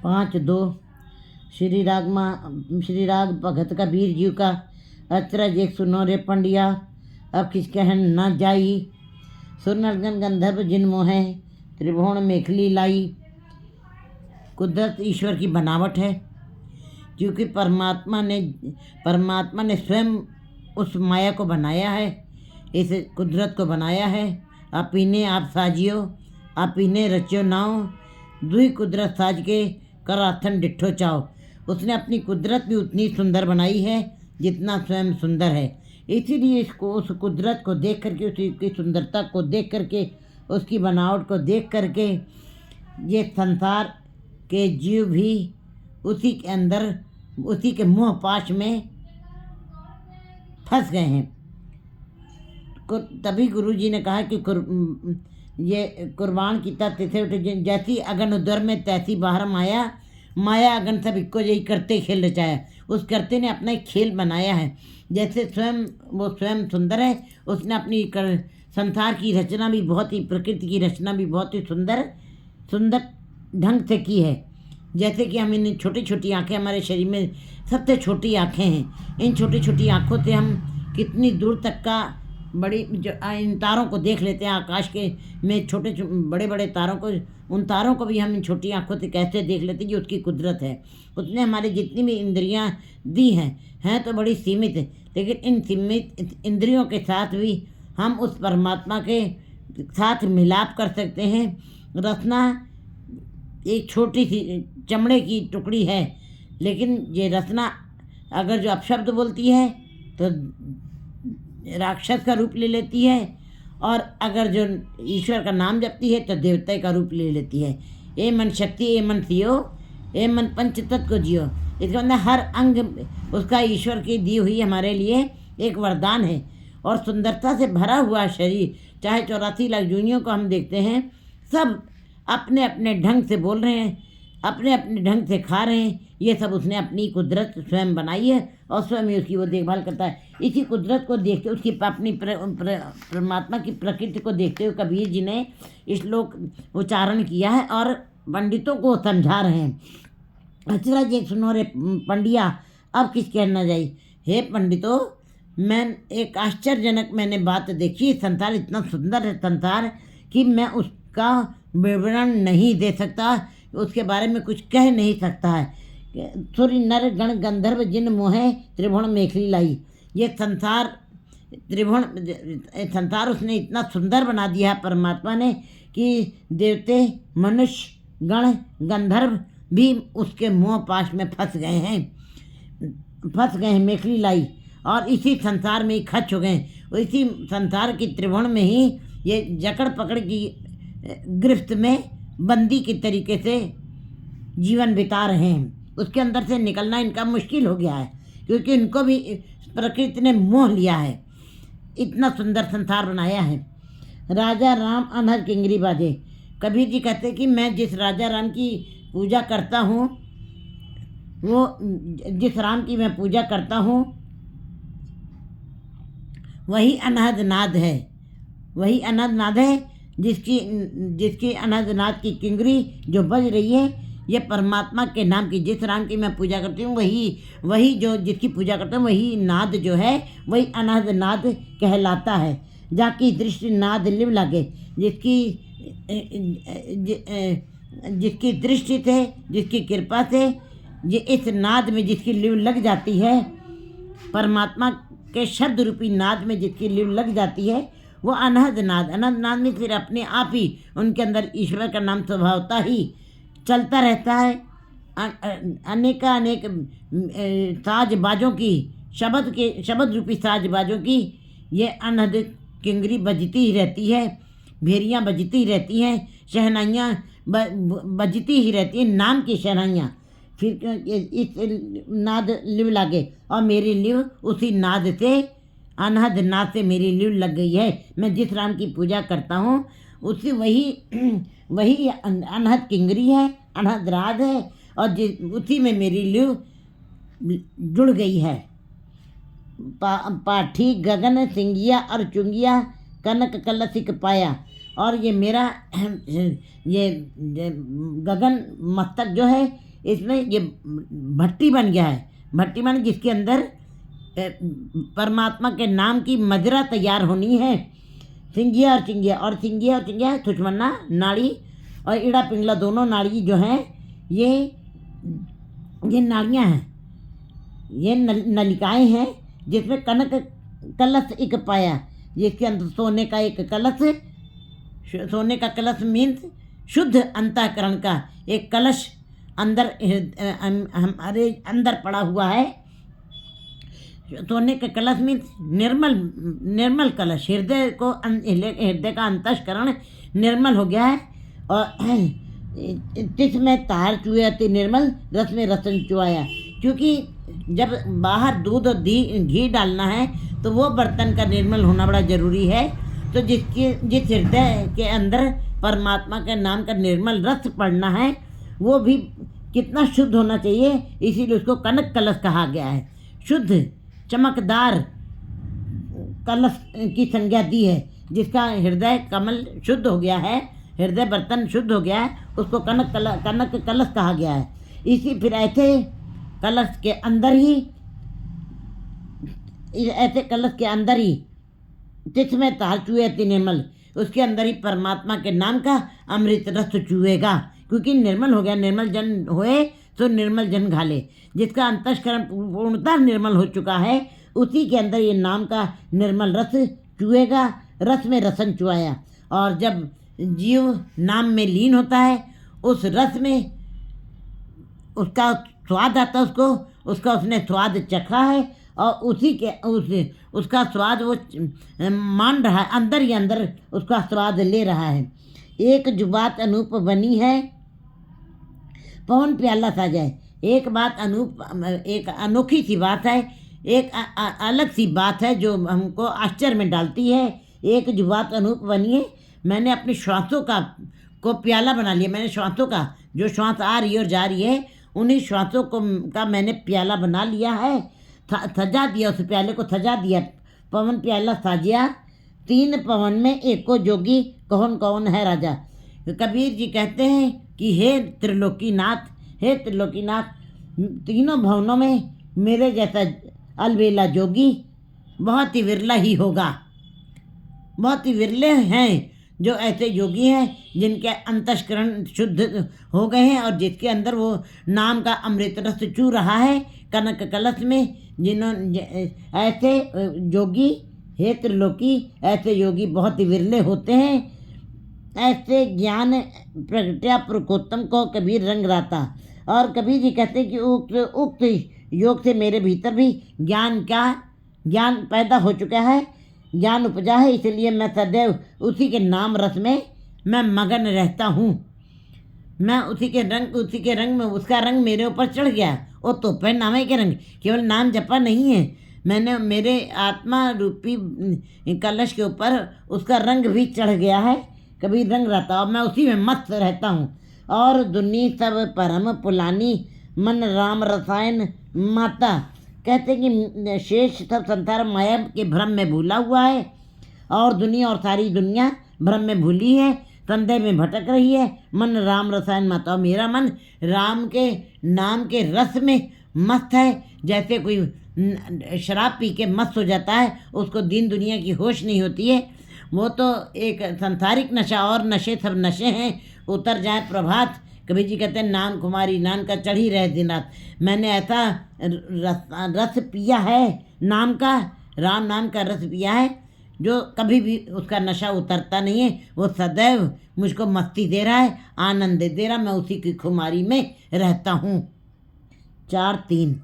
5-2 श्री राग भगत कबीर जी का अचरज एक सुनो रे पंडिया, अब किस कहन न जाई। सुर नरगन गंधर्व जिन मोहे, त्रिभुवन मेखली लाई। कुदरत ईश्वर की बनावट है, क्योंकि परमात्मा ने स्वयं उस माया को बनाया है, इस कुदरत को बनाया है। आप इन्हें आप साजियो, आप इन्हें रचो नाओ, दुई कुदरत साज के कर आथन डिठो चाओ। उसने अपनी कुदरत भी उतनी सुंदर बनाई है जितना स्वयं सुंदर है। इसीलिए इसको उस कुदरत को देख करके, उसकी सुंदरता को देख करके, उसकी बनावट को देख करके ये संसार के जीव भी उसी के अंदर, उसी के मोह पाश में फंस गए हैं। तभी गुरु जी ने कहा कि ये कुर्बान की तत्व थे उठे, जैसी अगन उदर में तैसी बाहर माया, माया अगन सब इक्को यही करते खेल रचाया। उस करते ने अपना एक खेल बनाया है। जैसे वो स्वयं सुंदर है, उसने अपनी संसार की रचना भी बहुत ही, प्रकृति की रचना भी बहुत ही सुंदर ढंग से की है। जैसे कि हम इन छोटी छोटी आँखें, हमारे शरीर में सबसे छोटी आँखें हैं। इन छोटी छोटी आँखों से हम कितनी दूर तक का बड़ी इन तारों को देख लेते हैं। आकाश के में छोटे बड़े बड़े तारों को, उन तारों को भी हम इन छोटी आँखों से कैसे देख लेते हैं, ये उसकी कुदरत है। उसने हमारी जितनी भी इंद्रियां दी हैं तो बड़ी सीमित है, लेकिन इन सीमित इंद्रियों के साथ भी हम उस परमात्मा के साथ मिलाप कर सकते हैं। रचना एक छोटी सी चमड़े की टुकड़ी है, लेकिन ये रचना अगर जो अपशब्द बोलती है तो राक्षस का रूप ले लेती है, और अगर जो ईश्वर का नाम जपती है तो देवता का रूप ले लेती है। ए मन शक्ति, ए मन सियो, ए मन पंच तत्व को जियो। इसका मतलब हर अंग उसका ईश्वर की दी हुई हमारे लिए एक वरदान है। और सुंदरता से भरा हुआ शरीर, चाहे 84 लाख जूनियों को हम देखते हैं, सब अपने अपने ढंग से बोल रहे हैं, अपने अपने ढंग से खा रहे हैं। ये सब उसने अपनी कुदरत स्वयं बनाई है और स्वयं ही उसकी वो देखभाल करता है। इसी कुदरत को देखते, उसकी अपनी परमात्मा की प्रकृति को देखते हुए कबीर जी ने श्लोक उच्चारण किया है और पंडितों को समझा रहे हैं। अचरज एक सुनो रे पंडिया, अब किस कहना जाई। हे पंडितों, मैं एक आश्चर्यजनक मैंने बात देखी। संसार इतना सुंदर है संसार कि मैं उसका विवरण नहीं दे सकता, उसके बारे में कुछ कह नहीं सकता है। सूर्य नर गण गंधर्व जिन मोहे त्रिभुवन मेखली लाई। ये संसार संसार उसने इतना सुंदर बना दिया है परमात्मा ने कि देवते, मनुष्य, गण, गंधर्व भी उसके मोह पाश में फंस गए हैं, मेखली लाई, और इसी संसार में ही खच हो गए। इसी संसार की त्रिभुवन में ही ये जकड़ पकड़ की गिरफ्त में बंदी के तरीके से जीवन बिता रहे हैं। उसके अंदर से निकलना इनका मुश्किल हो गया है, क्योंकि इनको भी प्रकृति ने मोह लिया है। इतना सुंदर संसार बनाया है। राजा राम अनहद किंगरी बाजे। कबीर जी कहते कि मैं जिस राजा राम की पूजा करता हूँ, वो जिस राम की मैं पूजा करता हूँ वही अनहद नाद है, वही अनहद नाद है जिसकी अनहद नाद की किंगरी जो बज रही है, ये परमात्मा के नाम की, जिस राम की मैं पूजा करती हूँ वही जो जिसकी पूजा करता हूँ, वही नाद जो है वही अनहद नाद कहलाता है। जाकी दृष्टि नाद लिव लागे, जिसकी दृष्टि से, जिसकी कृपा से ये इस नाद में जिसकी लिव लग जाती है, परमात्मा के शब्द रूपी नाद में जिसकी लिव लग जाती है, वो अनहद नाद में फिर अपने आप ही उनके अंदर ईश्वर का नाम स्वभावता ही चलता रहता है। अनेक साज बाजों की, शब्द रूपी साज बाजों की ये अनहद किंगरी बजती ही रहती है, भेरियाँ बजती ही रहती हैं, शहनाइयाँ बजती ही रहती हैं, नाम की शहनाइयाँ। फिर इस नाद लिव लागे, और मेरी लिव उसी नाद से, अनहद नाद से मेरी लिव लग गई है। मैं जिस राम की पूजा करता हूँ उसी वही अनहद किंगरी है, अनहद राध है, और उसी में मेरी लिव जुड़ गई है। पाठी गगन सिंगिया और चुंगिया कनक कलसिक पाया। और ये मेरा ये गगन मस्तक जो है इसमें ये भट्टी बन गया है। भट्टी बन जिसके अंदर परमात्मा के नाम की मदिरा तैयार होनी है। सिंगिया और चिंगिया, और सिंगिया और चिंगिया सुषुम्ना नाड़ी और इड़ा पिंगला दोनों नाड़ी जो हैं ये नाड़ियाँ हैं, ये नलिकाएँ हैं जिसमें कनक कलश एक पाया, जिसके अंदर सोने का एक कलश, सोने का कलश मीन्स शुद्ध अंतःकरण का एक कलश अंदर हमारे अंदर पड़ा हुआ है। सोने का कलश मीन्स निर्मल कलश, हृदय का अंतःकरण निर्मल हो गया है। और तिस में तार चुआती निर्मल, रस में रसन चुआया। क्योंकि जब बाहर दूध और घी डालना है तो वो बर्तन का निर्मल होना बड़ा ज़रूरी है। तो जिस हृदय के अंदर परमात्मा के नाम का निर्मल रस पड़ना है वो भी कितना शुद्ध होना चाहिए, इसीलिए उसको कनक कलश कहा गया है। शुद्ध चमकदार कलश की संज्ञा दी है। जिसका हृदय कमल शुद्ध हो गया है, हृदय बर्तन शुद्ध हो गया है, उसको कनक कलश कहा गया है। इसी फिर ऐसे कलश के अंदर ही तिथ में तार चुएती निर्मल, उसके अंदर ही परमात्मा के नाम का अमृत रस चुएगा। क्योंकि निर्मल हो गया, निर्मल जन होए तो निर्मल जन घाले। जिसका अंतःकरण पूर्णतः निर्मल हो चुका है उसी के अंदर ये नाम का निर्मल रस चुएगा। रस में रसन चुआया। और जब जीव नाम में लीन होता है उस रस में उसका स्वाद आता है, उसका उसने स्वाद चखा है और उसका स्वाद वो मान रहा है, अंदर ही अंदर उसका स्वाद ले रहा है। एक जुबात अनूप बनी है, पवन प्याला साजाए। एक अनोखी सी बात है, एक अलग सी बात है जो हमको आश्चर्य में डालती है। एक जुबात अनूप बनी है, मैंने अपनी श्वासों को प्याला बना लिया। मैंने श्वासों का, जो श्वास आ रही है और जा रही है, उन्हीं श्वासों का मैंने प्याला बना लिया है, सजा दिया, उस प्याले को सजा दिया। पवन प्याला साजिया, तीन पवन में एको जोगी, कौन कौन है राजा। कबीर जी कहते हैं कि हे त्रिलोकीनाथ, हे त्रिलोकीनाथ, तीनों भवनों में मेरे जैसा अलबेला जोगी बहुत ही विरला ही होगा। बहुत ही विरले हैं जो ऐसे योगी हैं जिनके अंतःकरण शुद्ध हो गए हैं और जिसके अंदर वो नाम का अमृत रस चू रहा है कनक कलश में। ऐसे योगी, हे त्रिलोकी, ऐसे योगी बहुत ही विरले होते हैं। ऐसे ज्ञान प्रगट्या पुरुषोत्तम को कबीर रंग राता। और कबीर जी कहते हैं कि उक्त योग से मेरे भीतर भी ज्ञान पैदा हो चुका है, ज्ञान उपजा है, इसलिए मैं सदैव उसी के नाम रस में मैं मगन रहता हूँ। मैं उसी के रंग में, उसका रंग मेरे ऊपर चढ़ गया। वो तो पे नामे के रंग, केवल नाम जपा नहीं है, मैंने मेरे आत्मा रूपी कलश के ऊपर उसका रंग भी चढ़ गया है। कभी रंग रहता और मैं उसी में मस्त रहता हूँ। और दुनी सब परम पुलानी, मन राम रसायन माता। कहते हैं कि शेष सब संसार माया के भ्रम में भूला हुआ है और दुनिया और सारी दुनिया भ्रम में भूली है, संदेह में भटक रही है। मन राम रसायन माता, और मेरा मन राम के नाम के रस में मस्त है। जैसे कोई शराब पी के मस्त हो जाता है, उसको दीन दुनिया की होश नहीं होती है, वो तो एक संसारिक नशा, और नशे सब नशे हैं, उतर जाए प्रभात। कबीर जी कहते हैं नाम कुमारी नान का चढ़ी रहे दिन रात। मैंने ऐसा रस पिया है नाम का, राम नाम का रस पिया है जो कभी भी उसका नशा उतरता नहीं है। वो सदैव मुझको मस्ती दे रहा है, आनंद दे रहा, मैं उसी की खुमारी में रहता हूँ। 4-3